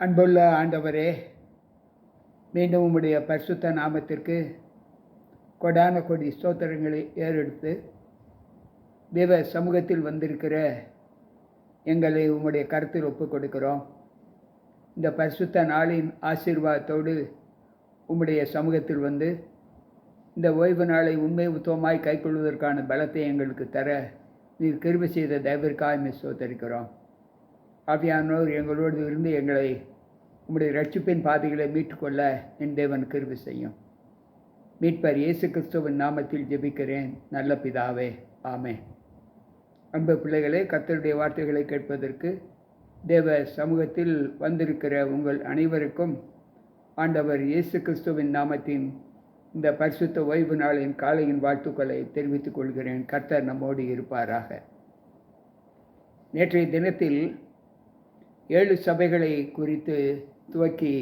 அன்புள்ள ஆண்டவரே, மீண்டும் உம்முடைய பரிசுத்த நாமத்திற்கு கொடான கொடி ஸ்தோத்திரங்களை ஏறெடுத்து தேவ சமூகத்தில் வந்திருக்கிற எங்களை உம்முடைய கருத்தில் ஒப்புக் கொடுக்கிறோம். இந்த பரிசுத்த நாளின் ஆசீர்வாதத்தோடு உம்முடைய சமூகத்தில் வந்து இந்த ஓய்வு நாளை உண்மை உத்தவமாய் கைக்கொள்வதற்கான பலத்தை எங்களுக்கு தர நீர் கிருபை செய்த தயவிற்காக ஸ்தோத்தரிக்கிறோம். ஆவியானோர் எங்களோடு இருந்து எங்களை உம்முடைய ரட்சிப்பின் பாதைகளை மீட்டுக்கொள்ள என் தேவன் கிருபை செய்யும். மீட்பர் இயேசு கிறிஸ்துவின் நாமத்தில் ஜெபிக்கிறேன் நல்ல பிதாவே, ஆமென். அன்பு பிள்ளைகளே, கர்த்தருடைய வார்த்தைகளை கேட்பதற்கு தேவ சமூகத்தில் வந்திருக்கிற உங்கள் அனைவருக்கும் ஆண்டவர் இயேசு கிறிஸ்துவின் நாமத்தின் இந்த பரிசுத்த ஓய்வு நாளின் காலையின் வாழ்த்துக்களை தெரிவித்துக் கொள்கிறேன். கர்த்தர் நம்மோடு இருப்பாராக. நேற்றைய தினத்தில் 7 சபைகளை குறித்து துவக்கி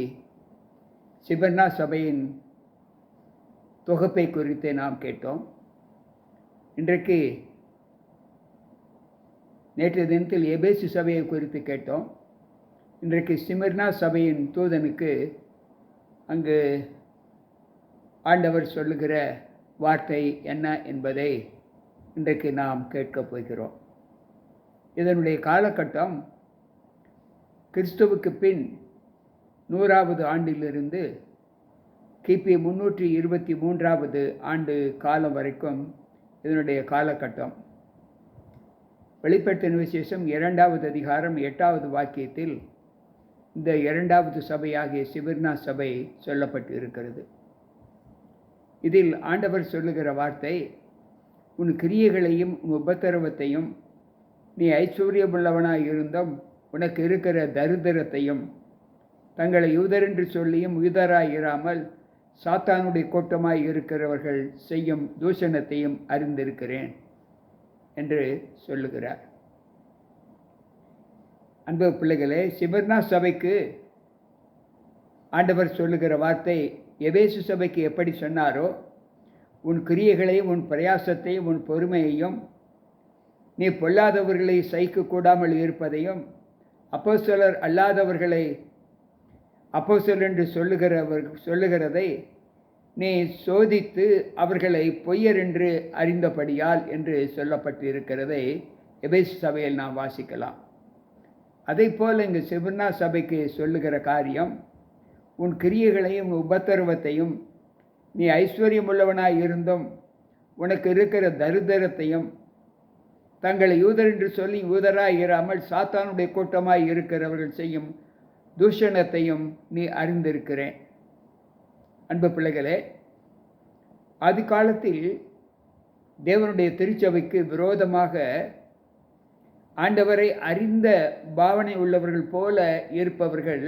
சிபர்னா சபையின் தொகுப்பை குறித்து நாம் கேட்டோம். இன்றைக்கு நேற்றைய தினத்தில் எபேசு சபையை குறித்து கேட்டோம். இன்றைக்கு சிமிர்னா சபையின் தூதனுக்கு அங்கு ஆண்டவர் சொல்லுகிற வார்த்தை என்ன என்பதை இன்றைக்கு நாம் கேட்கப் போகிறோம். இதனுடைய காலகட்டம் கிறிஸ்துவுக்கு பின் 100வது ஆண்டிலிருந்து கிபி 323வது ஆண்டு காலம் வரைக்கும் இதனுடைய காலகட்டம். வெளிப்படுத்தின விசேஷம் 2வது அதிகாரம் 8வது வாக்கியத்தில் இந்த 2வது சபையாகிய சிபிர்னா சபை சொல்லப்பட்டு இருக்கிறது. இதில் ஆண்டவர் சொல்லுகிற வார்த்தை, உன் கிரியைகளையும் உன் உபத்திரவத்தையும் நீ ஐஸ்வர்யமுள்ளவனாய் இருந்தும் உனக்கு இருக்கிற தரித்திரத்தையும் தங்களை யூதர் என்று சொல்லியும் யூதராய் இராமல் சாத்தானுடைய கூட்டமாய் இருக்கிறவர்கள் செய்யும் தூஷணத்தையும் அறிந்திருக்கிறேன் என்று சொல்லுகிறார். அன்பு பிள்ளைகளே, சிபர்னா சபைக்கு ஆண்டவர் சொல்லுகிற வார்த்தை எபேசு சபைக்கு எப்படி சொன்னாரோ, உன் கிரியைகளையும் உன் பிரயாசத்தையும் உன் பொறுமையையும் நீ பொல்லாதவர்களை சகிக்கக்கூடாமல் இருப்பதையும் அப்போஸ்தலர் அல்லாதவர்களை அப்போஸ்தலர் என்று சொல்லுகிறதை நீ சோதித்து அவர்களை பொய்யர் என்று அறிந்தபடியால் என்று சொல்லப்பட்டிருக்கிறதை எபேசு சபையில் நாம் வாசிக்கலாம். அதைப்போல் இங்கு சிபர்னா சபைக்கு சொல்லுகிற காரியம், உன் கிரியைகளையும் உபத்திரவத்தையும் நீ ஐஸ்வர்யமுள்ளவனாய் இருந்தும் உனக்கு இருக்கிற தரித்திரத்தையும் தங்களை யூதர் என்று சொல்லி யூதராய் இராமல் சாத்தானுடைய கூட்டமாய் இருக்கிறவர்கள் செய்யும் தூஷணத்தையும் நீ அறிந்திருக்கிறேன். அன்பு பிள்ளைகளே, ஆதி காலத்தில் தேவனுடைய திருச்சபைக்கு விரோதமாக ஆண்டவரை அறிந்த பாவனை உள்ளவர்கள் போல இருப்பவர்கள்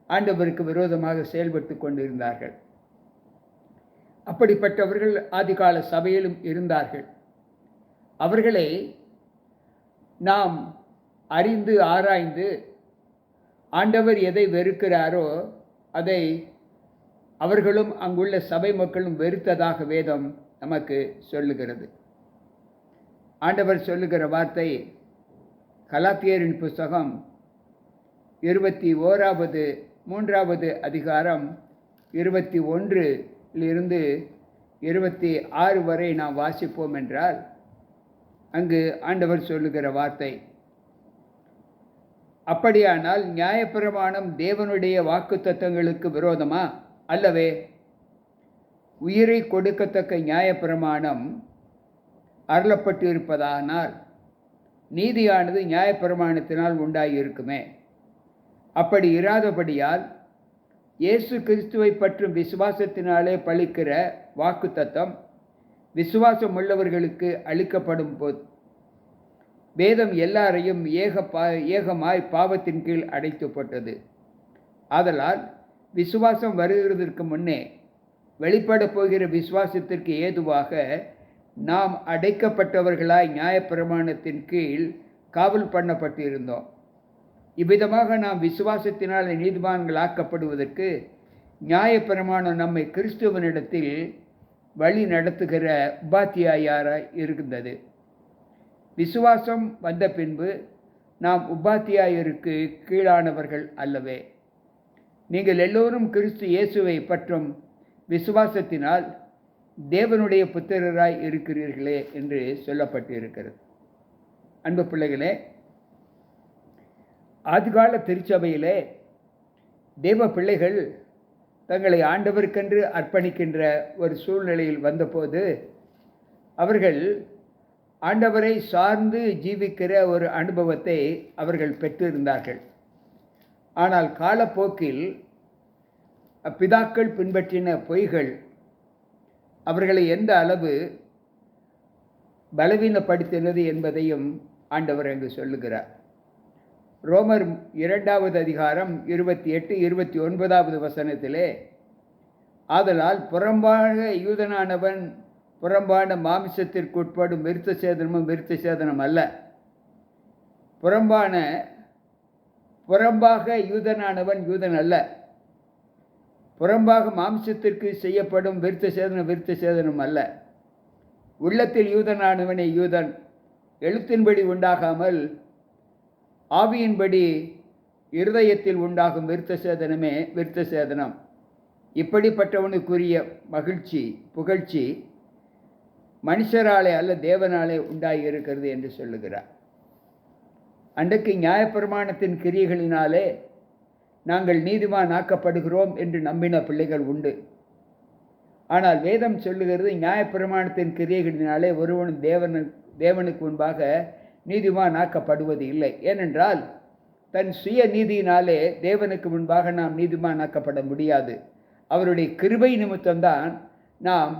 ஆண்டவருக்கு விரோதமாக செயல்பட்டு கொண்டிருந்தார்கள். அப்படிப்பட்டவர்கள் ஆதிகால சபையிலும் இருந்தார்கள். அவர்களை நாம் அறிந்து ஆராய்ந்து ஆண்டவர் எதை வெறுக்கிறாரோ அதை அவர்களும் அங்குள்ள சபை மக்களும் வெறுத்ததாக வேதம் நமக்கு சொல்லுகிறது. ஆண்டவர் சொல்லுகிற வார்த்தை கலாத்தியரின் புஸ்தகம் 21வது அதிகாரம் 21 26 வரை நாம் வாசிப்போம் என்றால், அங்கு ஆண்டவர் சொல்லுகிற வார்த்தை, அப்படியானால் நியாயப்பிரமாணம் தேவனுடைய வாக்குத்தத்தங்களுக்கு விரோதமா? அல்லவே. உயிரை கொடுக்கத்தக்க நியாயப்பிரமாணம் அருளப்பட்டு இருப்பதானால் நீதியானது நியாயப்பிரமாணத்தினால் உண்டாகியிருக்குமே. அப்படி இராதபடியால் இயேசு கிறிஸ்துவை பற்றும் விசுவாசத்தினாலே பலிக்கிற வாக்குத்தத்தம் விசுவாசம் உள்ளவர்களுக்கு அளிக்கப்படும் போது வேதம் எல்லாரையும் ஏகமாய் பாவத்தின் கீழ் அடைத்து போட்டது. ஆதலால் விசுவாசம் வருகிறதற்கு முன்னே வெளிப்பட போகிற விசுவாசத்திற்கு ஏதுவாக நாம் அடைக்கப்பட்டவர்களாய் நியாயப்பிரமாணத்தின் கீழ் காவல் பண்ணப்பட்டிருந்தோம். இவ்விதமாக நாம் விசுவாசத்தினால் நீதிமான்களாக்கப்படுவதற்கு நியாயப்பிரமாணம் நம்மை கிறிஸ்துவனிடத்தில் வழி நடத்துகிற உபாத்தியாயாராய் இருந்தது. விசுவாசம் வந்த பின்பு நாம் உபாத்தியாயருக்கு கீழானவர்கள் அல்லவே. நீங்கள் எல்லோரும் கிறிஸ்து இயேசுவை பற்றும் விசுவாசத்தினால் தேவனுடைய புத்திரராய் இருக்கிறீர்களே என்று சொல்லப்பட்டு இருக்கிறது. அன்பு பிள்ளைகளே, ஆதிகால திருச்சபையிலே தேவ பிள்ளைகள் தங்களை ஆண்டவருக்கென்று அர்ப்பணிக்கின்ற ஒரு சூழ்நிலையில் வந்தபோது அவர்கள் ஆண்டவரை சார்ந்து ஜீவிக்கிற ஒரு அனுபவத்தை அவர்கள் பெற்றிருந்தார்கள். ஆனால் காலப்போக்கில் பிதாக்கள் பின்பற்றின பொய்கள் அவர்களை எந்த அளவு பலவீனப்படுத்தினது என்பதையும் ஆண்டவர் அங்கு சொல்லுகிறார். ரோமர் 2வது அதிகாரம் 28, 29வது வசனத்திலே, ஆதலால் புறம்பாக யூதனானவன் புறம்பான மாமிசத்திற்கு உட்படும் விருத்த சேதனமும் விருத்த சேதனம் அல்ல. புறம்பாக யூதனானவன் யூதன் அல்ல. புறம்பாக மாம்சத்திற்கு செய்யப்படும் விருத்த சேதனம் அல்ல. உள்ளத்தில் யூதனானவனே யூதன், எழுத்தின்படி உண்டாகாமல் ஆவியின்படி இருதயத்தில் உண்டாகும் விருத்த சேதனமே விருத்த சேதனம். இப்படிப்பட்டவனுக்குரிய மகிழ்ச்சி புகழ்ச்சி மனுஷராலே அல்ல தேவனாலே உண்டாகி இருக்கிறது என்று சொல்லுகிறார். அன்றைக்கு நியாயப்பிரமாணத்தின் கிரியைகளினாலே நாங்கள் நீதிமான் ஆக்கப்படுகிறோம் என்று நம்பின பிள்ளைகள் உண்டு. ஆனால் வேதம் சொல்லுகிறது, நியாயப்பிரமாணத்தின் கிரியைகளினாலே ஒருவனும் தேவனுக்கு முன்பாக நீதிமான் ஆக்கப்படுவது இல்லை. ஏனென்றால் தன் சுய நீதியினாலே தேவனுக்கு முன்பாக நாம் நீதிமான் ஆக்கப்பட முடியாது. அவருடைய கிருபை நிமித்தம்தான் நாம்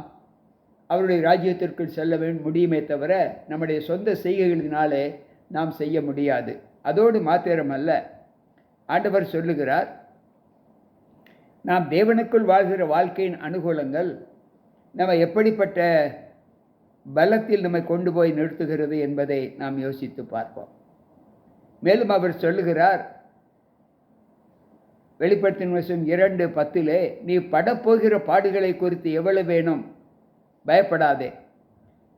அவருடைய ராஜ்யத்திற்குள் செல்ல முடியுமே தவிர நம்முடைய சொந்த செய்கைகளினாலே நாம் செய்ய முடியாது. அதோடு மாத்திரமல்ல, ஆண்டவர் சொல்லுகிறார், நாம் தேவனுக்குள் வாழ்கிற வாழ்க்கையின் அனுகூலங்கள் நம்ம எப்படிப்பட்ட பலத்தில் நம்மை கொண்டு போய் நிறுத்துகிறது என்பதை நாம் யோசித்து பார்ப்போம். மேலும் அவர் சொல்லுகிறார், வெளிப்படுத்தின வசனம் 2:10, நீ படப்போகிற பாடுகளை குறித்து எவ்வளவு வேணும் பயப்படாதே.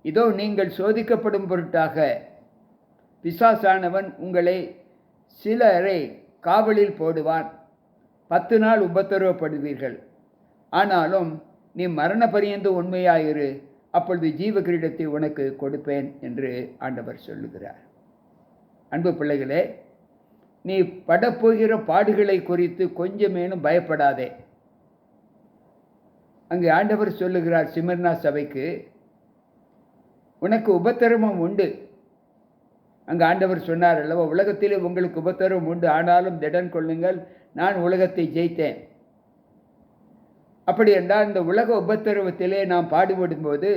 இதோ நீங்கள் சோதிக்கப்படும் பொருட்டாக பிசாசானவன் உங்களை சிலரை காவலில் போடுவான். 10 நாள் உபத்திரவப்படுவீர்கள். ஆனாலும் நீ மரண பரியந்த உண்மையாயிரு, அப்பொழுது ஜீவ கிரீடத்தை உனக்கு கொடுப்பேன் என்று ஆண்டவர் சொல்லுகிறார். அன்பு பிள்ளைகளே, நீ படப்போகிற பாடுகளை குறித்து கொஞ்சமேனும் பயப்படாதே. அங்கே ஆண்டவர் சொல்லுகிறார் சிமிர்னா சபைக்கு, உனக்கு உபத்திரவம் உண்டு. அங்கே ஆண்டவர் சொன்னார் அல்லவா, உலகத்திலே உங்களுக்கு உபத்திரவம் உண்டு, ஆனாலும் திடன் கொள்ளுங்கள், நான் உலகத்தை ஜெயித்தேன். அப்படி என்றால் இந்த உலக உபத்திரவத்திலே நாம் பாடுபடும் போது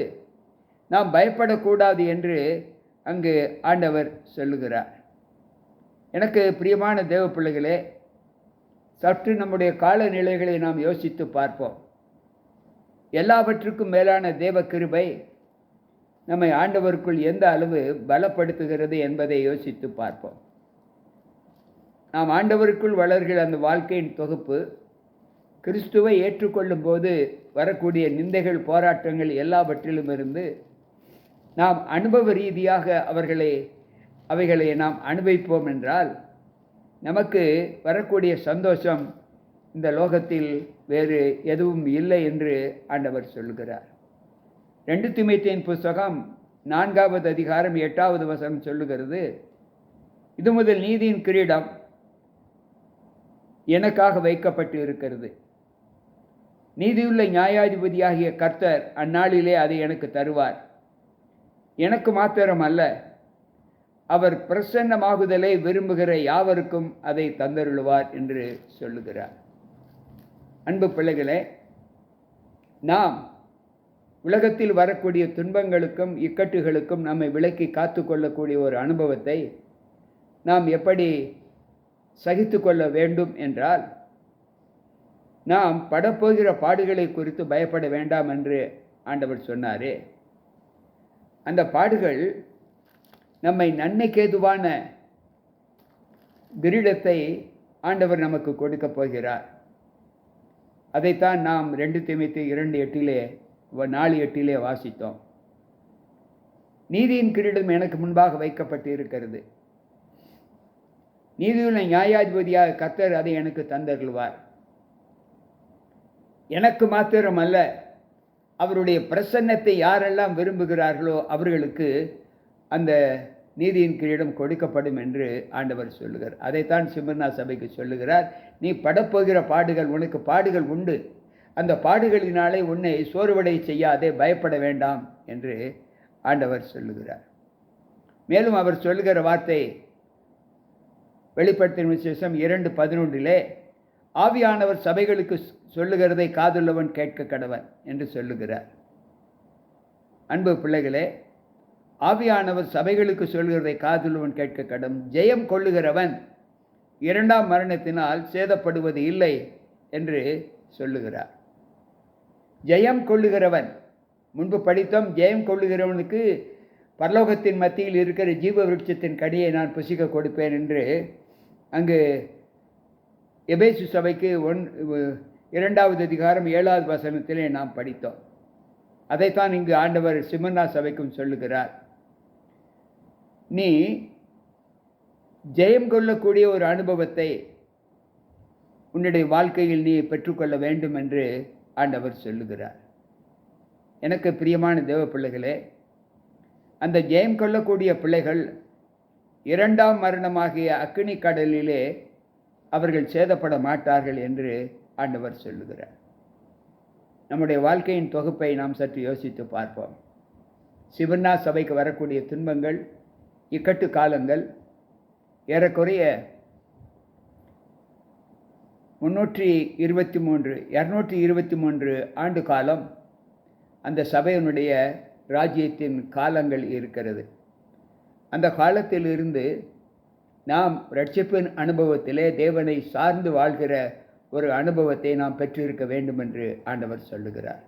நாம் பயப்படக்கூடாது என்று அங்கு ஆண்டவர் சொல்லுகிறார். எனக்கு பிரியமான தேவ பிள்ளைகளே, சற்று நம்முடைய காலநிலைகளை நாம் யோசித்து பார்ப்போம். எல்லாவற்றுக்கும் மேலான தேவ கிருபை நம்மை ஆண்டவருக்குள் எந்த அளவு பலப்படுத்துகிறது என்பதை யோசித்து பார்ப்போம். நாம் ஆண்டவருக்குள் வளர்கிற அந்த வாழ்க்கையின் தொகுப்பு கிறிஸ்துவை ஏற்றுக்கொள்ளும் போது வரக்கூடிய நிந்தைகள், போராட்டங்கள் எல்லாவற்றிலும் இருந்து நாம் அனுபவ ரீதியாக அவைகளை நாம் அனுபவிப்போம் என்றால் நமக்கு வரக்கூடிய சந்தோஷம் இந்த லோகத்தில் வேறு எதுவும் இல்லை என்று ஆண்டவர் சொல்லுகிறார். 2 தீமோத்தேயுவின் புஸ்தகம் 4வது அதிகாரம் 8வது வசனம் சொல்லுகிறது, இது முதல் நீதியின் கிரீடம் எனக்காக வைக்கப்பட்டு இருக்கிறது. நீதியுள்ள நியாயாதிபதியாகிய கர்த்தர் அந்நாளிலே அதை எனக்கு தருவார். எனக்கு மாத்திரம் அல்ல, அவர் பிரசன்னமாகுதலை விரும்புகிற யாவருக்கும் அதை தந்தருளுவார் என்று சொல்லுகிறார். அன்பு பிள்ளைகளே, நாம் உலகத்தில் வரக்கூடிய துன்பங்களுக்கும் இக்கட்டுகளுக்கும் நம்மை விலக்கி காத்து கொள்ளக்கூடிய ஒரு அனுபவத்தை நாம் எப்படி சகித்து கொள்ள வேண்டும் என்றால், நாம் படப்போகிற பாடுகளை குறித்து பயப்பட வேண்டாம் என்று ஆண்டவர் சொன்னாரே, அந்த பாடுகள் நம்மை நன்மைக்கேதுவான கிரீடத்தை ஆண்டவர் நமக்கு கொடுக்க போகிறார். அதைத்தான் நாம் 2 தீமோத்தேயு 2:4-8 வாசித்தோம். நீதியின் கிரீடம் எனக்கு முன்பாக வைக்கப்பட்டு இருக்கிறது. நீதியுள்ள நியாயாதிபதியாக கர்த்தர் அதை எனக்கு தந்தருள்வார். எனக்கு மாத்திரமல்ல, அவருடைய பிரசன்னத்தை யாரெல்லாம் விரும்புகிறார்களோ அவர்களுக்கு அந்த நீதியின் கிரீடம் கொடுக்கப்படும் என்று ஆண்டவர் சொல்லுகிறார். அதைத்தான் சிமர்னா சபைக்கு சொல்லுகிறார். நீ படப்போகிற பாடுகள், உனக்கு பாடுகள் உண்டு, அந்த பாடுகளினாலே உன்னை சோர்வடை செய்யாதே, பயப்பட வேண்டாம் என்று ஆண்டவர் சொல்லுகிறார். மேலும் அவர் சொல்லுகிற வார்த்தை வெளிப்படுத்தின விசேஷம் 2:11 ஆவியானவர் சபைகளுக்கு சொல்லுகிறதை காதுள்ளவன் கேட்க கடவன் என்று சொல்லுகிறார். அன்பு பிள்ளைகளே, ஆவியானவர் சபைகளுக்கு சொல்லுகிறதை காதுள்ளவன் கேட்க கடும். ஜெயம் கொள்ளுகிறவன் இரண்டாம் மரணத்தினால் சேதப்படுவது இல்லை என்று சொல்லுகிறார். ஜெயம் கொள்ளுகிறவன், முன்பு படித்தோம், ஜெயம் கொள்ளுகிறவனுக்கு பரலோகத்தின் மத்தியில் இருக்கிற ஜீவ விருட்சத்தின் கனியை நான் புசிக்க கொடுப்பேன் என்று அங்கு எபேசு சபைக்கு 2வது அதிகாரம் 7வது வசனத்திலே நாம் படித்தோம். அதைத்தான் இங்கு ஆண்டவர் சிமர்னா சபைக்கும் சொல்லுகிறார். நீ ஜெயம் கொள்ளக்கூடிய ஒரு அனுபவத்தை உன்னுடைய வாழ்க்கையில் நீ பெற்றுக்கொள்ள வேண்டும் என்று ஆண்டவர் சொல்லுகிறார். எனக்கு பிரியமான தேவ பிள்ளைகளே, அந்த ஜெயம் கொள்ளக்கூடிய பிள்ளைகள் இரண்டாம் மரணமாகிய அக்கினி கடலிலே அவர்கள் சேதப்பட மாட்டார்கள் என்று ஆண்டவர் சொல்லுகிறார். நம்முடைய வாழ்க்கையின் தொகுப்பை நாம் சற்று யோசித்து பார்ப்போம். சிவன்னா சபைக்கு வரக்கூடிய துன்பங்கள், இக்கட்டு காலங்கள் ஏறக்குறைய 223 ஆண்டு காலம் அந்த சபையினுடைய ராஜ்யத்தின் காலங்கள் இருக்கிறது. அந்த காலத்திலிருந்து நாம் ரட்சிப்பின் அனுபவத்திலே தேவனை சார்ந்து வாழ்கிற ஒரு அனுபவத்தை நாம் பெற்றிருக்க வேண்டும் என்று ஆண்டவர் சொல்லுகிறார்.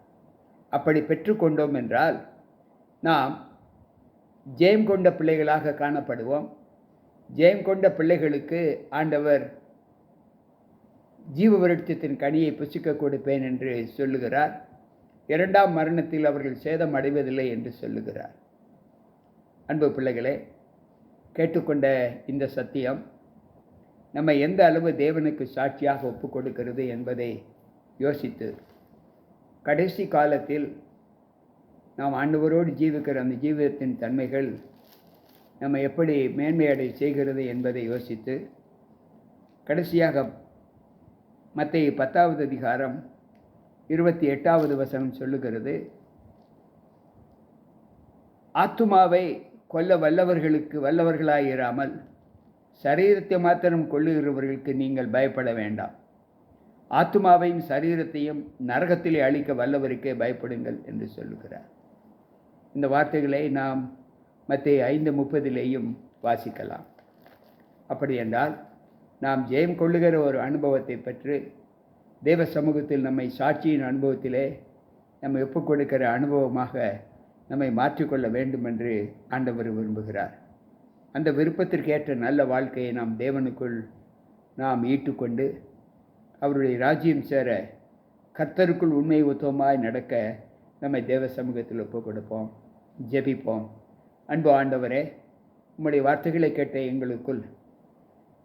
அப்படி பெற்றுக்கொண்டோம் என்றால் நாம் ஜெயம் கொண்ட பிள்ளைகளாக காணப்படுவோம். ஜெயம் கொண்ட பிள்ளைகளுக்கு ஆண்டவர் ஜீவ விருட்சத்தின் கனியை புசிக்க கொடுப்பேன் என்று சொல்லுகிறார். இரண்டாம் மரணத்தில் அவர்கள் சேதம் அடைவதில்லை என்று சொல்லுகிறார். அன்பு பிள்ளைகளே, கேட்டுக்கொண்ட இந்த சத்தியம் நம்ம எந்த அளவு தேவனுக்கு சாட்சியாக ஒப்பு கொடுக்கிறது என்பதை யோசித்து, கடைசி காலத்தில் நாம் ஆண்டவரோடு ஜீவிக்கிற அந்த ஜீவிதத்தின் தன்மைகள் நம்ம எப்படி மேன்மையடை செய்கிறது என்பதை யோசித்து, கடைசியாக மத்தேயு 10வது அதிகாரம் 28வது வசனம் சொல்லுகிறது, ஆத்துமாவை கொல்ல வல்லவர்களாயிராமல் சரீரத்தை மாத்திரம் கொல்லுகிறவர்களுக்கு நீங்கள் பயப்பட வேண்டாம், ஆத்துமாவையும் சரீரத்தையும் நரகத்திலே அழிக்க வல்லவருக்கே பயப்படுங்கள் என்று சொல்லுகிறார். இந்த வார்த்தைகளை நாம் மத்தேயு 5:30 வாசிக்கலாம். அப்படி என்றால் நாம் ஜெயம் கொள்ளுகிற ஒரு அனுபவத்தை பெற்று தேவ சமூகத்தில் நம்மை சாட்சியின் அனுபவத்திலே நம்ம ஒப்புக் கொடுக்கிற அனுபவமாக நம்மை மாற்றிக்கொள்ள வேண்டும் என்று ஆண்டவர் விரும்புகிறார். அந்த விருப்பத்திற்கேற்ற நல்ல வாழ்க்கையை நாம் தேவனுக்குள் நாம் ஈட்டுக்கொண்டு அவருடைய ராஜ்யம் சேர கர்த்தருக்குள் உண்மை உத்தமமாய் நடக்க நம்மை தேவ சமூகத்தில் ஒப்புக் கொடுப்போம். ஜெபிப்போம். அன்பு ஆண்டவரே, உம்முடைய வார்த்தைகளை கேட்ட எங்களுக்குள்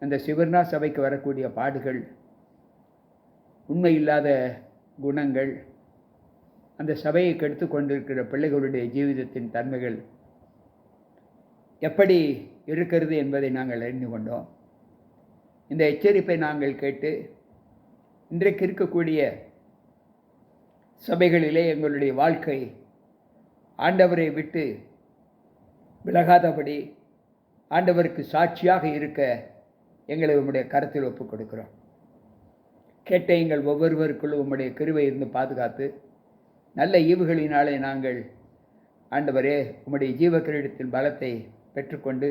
அந்த சிவர்னா சபைக்கு வரக்கூடிய பாடுகள், உண்மையில்லாத குணங்கள், அந்த சபையை கெடுத்து கொண்டிருக்கிற பிள்ளைகளுடைய ஜீவிதத்தின் தன்மைகள் எப்படி இருக்கிறது என்பதை நாங்கள் அறிந்து கொண்டோம். இந்த எச்சரிப்பை நாங்கள் கேட்டு இன்றைக்கு இருக்கக்கூடிய சபைகளிலே எங்களுடைய வாழ்க்கை ஆண்டவரை விட்டு விலகாதபடி ஆண்டவருக்கு சாட்சியாக இருக்க எங்களை உம்முடைய கரத்தில் ஒப்புக் கொடுக்கிறோம். கேட்ட எங்கள் ஒவ்வொருவருக்குள்ளும் உம்முடைய கிருபை இருந்து பாதுகாத்து நல்ல ஈவுகளினாலே நாங்கள் ஆண்டவரே உம்முடைய ஜீவ கிரீடத்தின் பலத்தை பெற்றுக்கொண்டு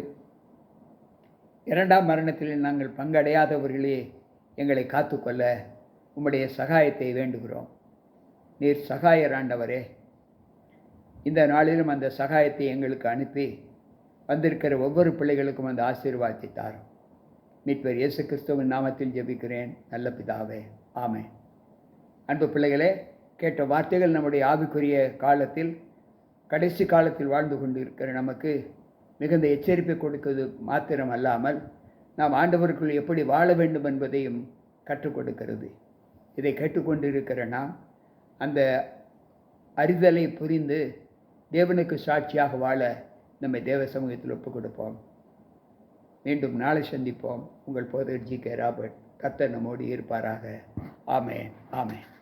இரண்டாம் மரணத்தில் நாங்கள் பங்கடையாதவர்களே எங்களை காத்துக்கொள்ள உம்முடைய சகாயத்தை வேண்டுகிறோம். நீர் சகாயர் ஆண்டவரே. இந்த நாளிலும் அந்த சகாயத்தை எங்களுக்கு அனுப்பி வந்திருக்கிற ஒவ்வொரு பிள்ளைகளுக்கும் அந்த ஆசீர்வாதத்தை தாரும். மீட்பர் இயேசு கிறிஸ்துவின் நாமத்தில் ஜெபிக்கிறேன் நல்ல பிதாவே, ஆமென். அன்பு பிள்ளைகளே, கேட்ட வார்த்தைகள் நம்முடைய ஆவிக்குரிய காலத்தில், கடைசி காலத்தில் வாழ்ந்து கொண்டிருக்கிற நமக்கு மிகுந்த எச்சரிப்பை கொடுக்கிறது மாத்திரம் அல்லாமல் நாம் ஆண்டவருக்குள் எப்படி வாழ வேண்டும் என்பதையும் கற்றுக் கொடுக்கிறது. இதை கேட்டுக்கொண்டிருக்கிற நாம் அந்த அறிதலை புரிந்து தேவனுக்கு சாட்சியாக வாழ நம்மை தேவ சமூகத்தில் ஒப்புக் கொடுப்போம். மீண்டும் நாளை சந்திப்போம். உங்கள் போதகர் ஜி.கே. ராபர்ட். கர்த்தர் நம்மோடு இருப்பாராக. ஆமென், ஆமென்.